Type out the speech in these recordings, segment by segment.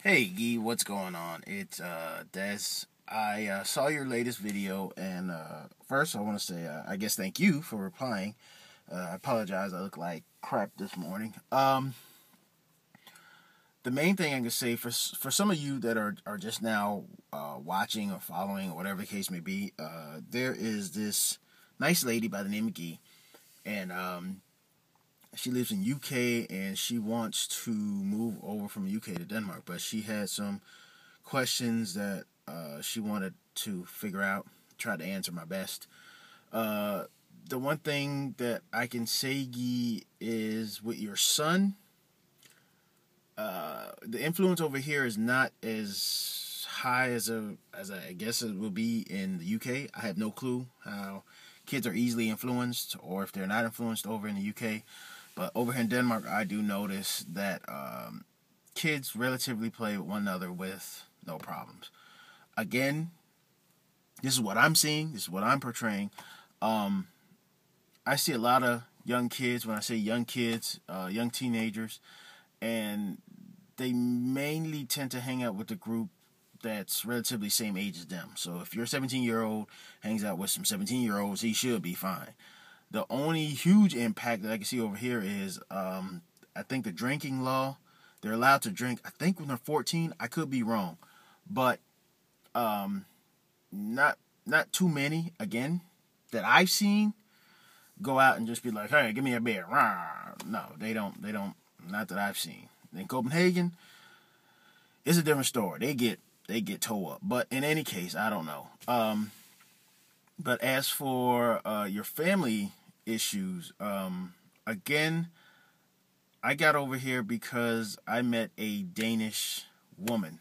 Hey Gee, what's going on? It's Des. I saw your latest video, and first I want to say I guess thank you for replying. I apologize, I look like crap this morning. The main thing I can say for some of you that are just now watching or following or whatever the case may be, there is this nice lady by the name of Gee, and she lives in UK and she wants to move over from UK to Denmark, but she had some questions that she wanted to figure out. Tried to answer my best. Uh, the one thing that I can say, Gee, is with your son, the influence over here is not as high as I guess it will be in the UK. I have no clue how kids are easily influenced, or if they're not influenced over in the UK. But over here in Denmark, I do notice that kids relatively play with one another with no problems. Again, this is what I'm seeing. This is what I'm portraying. Um, I see a lot of young kids. When I say young kids, young teenagers, and they mainly tend to hang out with the group that's relatively same age as them. So if your 17-year-old hangs out with some 17-year-olds, he should be fine. The only huge impact that I can see over here is I think the drinking law. They're allowed to drink, I think when they're 14. I could be wrong. But um, not too many, again, that I've seen go out and just be like, hey, give me a beer. No, they don't. Not that I've seen. In Copenhagen, it's a different story. They get towed up. But in any case, I don't know. But as for your family issues, again, I got over here because I met a Danish woman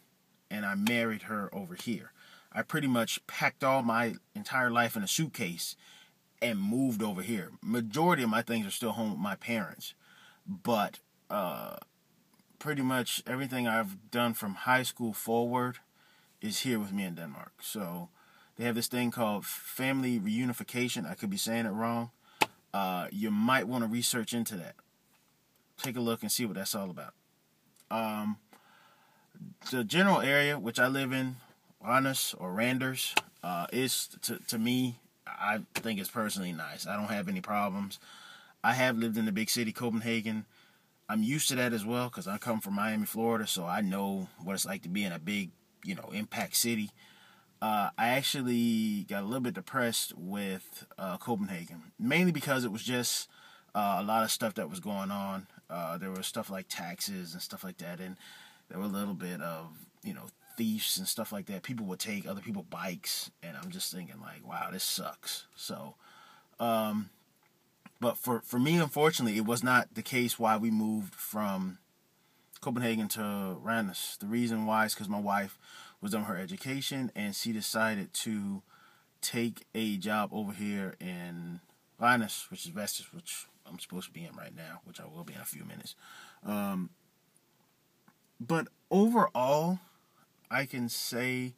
and I married her over here. I pretty much packed all my entire life in a suitcase and moved over here. Majority of my things are still home with my parents, but pretty much everything I've done from high school forward is here with me in Denmark. So they have this thing called family reunification. I could be saying it wrong. You might want to research into that. Take a look and see what that's all about. Um, the general area which I live in, Randers or Randers, is to me, I think it's personally nice. I don't have any problems. I have lived in the big city, Copenhagen. I'm used to that as well because I come from Miami, Florida, so I know what it's like to be in a big, impact city. I actually got a little bit depressed with Copenhagen, mainly because it was just a lot of stuff that was going on. There was stuff like taxes and stuff like that, and there were a little bit of, thieves and stuff like that. People would take other people's bikes, and I'm just thinking like, wow, this sucks. So, but for me, unfortunately, it was not the case why we moved from Copenhagen to Randers. The reason why is because my wife was on her education, and she decided to take a job over here in Randers, which is Vestas, which I'm supposed to be in right now, which I will be in a few minutes. But overall, I can say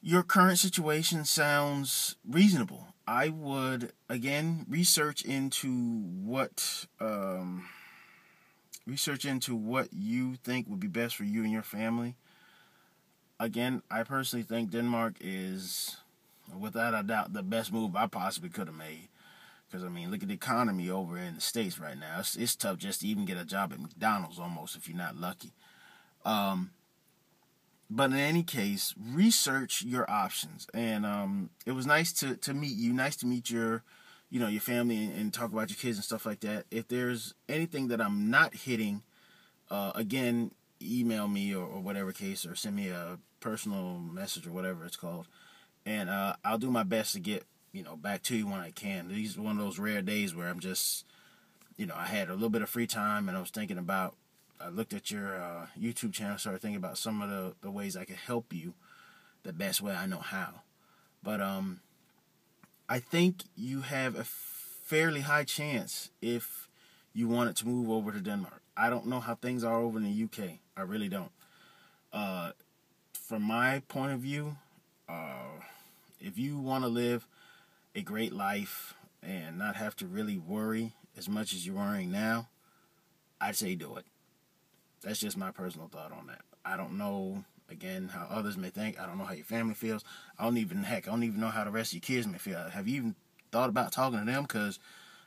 your current situation sounds reasonable. I would again research into what you think would be best for you and your family. Again, I personally think Denmark is, without a doubt, the best move I possibly could have made. Because, I mean, look at the economy over in the States right now. It's tough just to even get a job at McDonald's almost if you're not lucky. But in any case, research your options. And it was nice to meet you. Nice to meet your family and talk about your kids and stuff like that. If there's anything that I'm not hitting, again, email me or whatever case, or send me a personal message or whatever it's called. And I'll do my best to get, back to you when I can. These are one of those rare days where I'm just, I had a little bit of free time and I was thinking about, I looked at your YouTube channel, started thinking about some of the ways I could help you the best way I know how. But I think you have a fairly high chance if you wanted to move over to Denmark. I don't know how things are over in the UK. I really don't. From my point of view, if you want to live a great life and not have to really worry as much as you're worrying now, I'd say do it. That's just my personal thought on that. I don't know, again, how others may think. I don't know how your family feels. I don't even know how the rest of your kids may feel. Have you even thought about talking to them? Because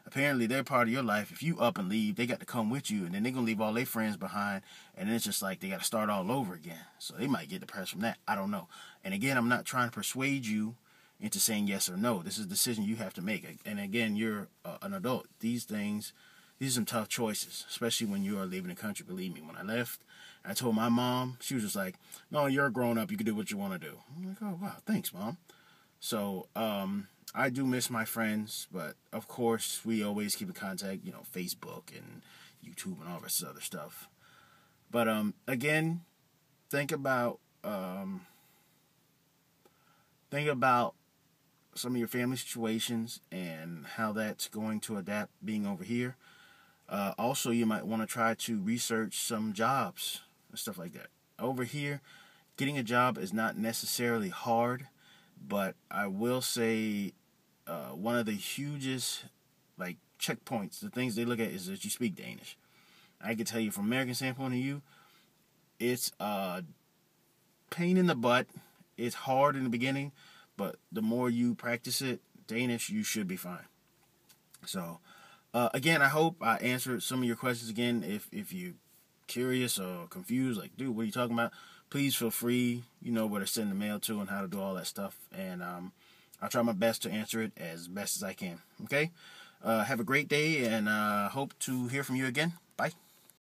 apparently they're part of your life. If you up and leave, they got to come with you, and then they're going to leave all their friends behind, and then it's just like they got to start all over again. So they might get depressed from that. I don't know. And again, I'm not trying to persuade you into saying yes or no. This is a decision you have to make. And again, you're an adult. These are some tough choices, especially when you are leaving the country. Believe me, when I left, I told my mom, she was just like, no, you're a grown up. You can do what you want to do. I'm like, oh, wow, thanks, Mom. So, I do miss my friends, but of course, we always keep in contact, Facebook and YouTube and all this other stuff. But, again, think about some of your family situations and how that's going to adapt being over here. Also, you might want to try to research some jobs and stuff like that. Over here, getting a job is not necessarily hard, but I will say one of the hugest checkpoints, the things they look at is that you speak Danish. I can tell you from American standpoint of view, it's a pain in the butt. It's hard in the beginning, but the more you practice it, Danish, you should be fine. So, again, I hope I answered some of your questions. Again, if you're curious or confused, like, dude, what are you talking about? Please feel free. You know where to send the mail to and how to do all that stuff. And I'll try my best to answer it as best as I can. Okay? Have a great day, and hope to hear from you again.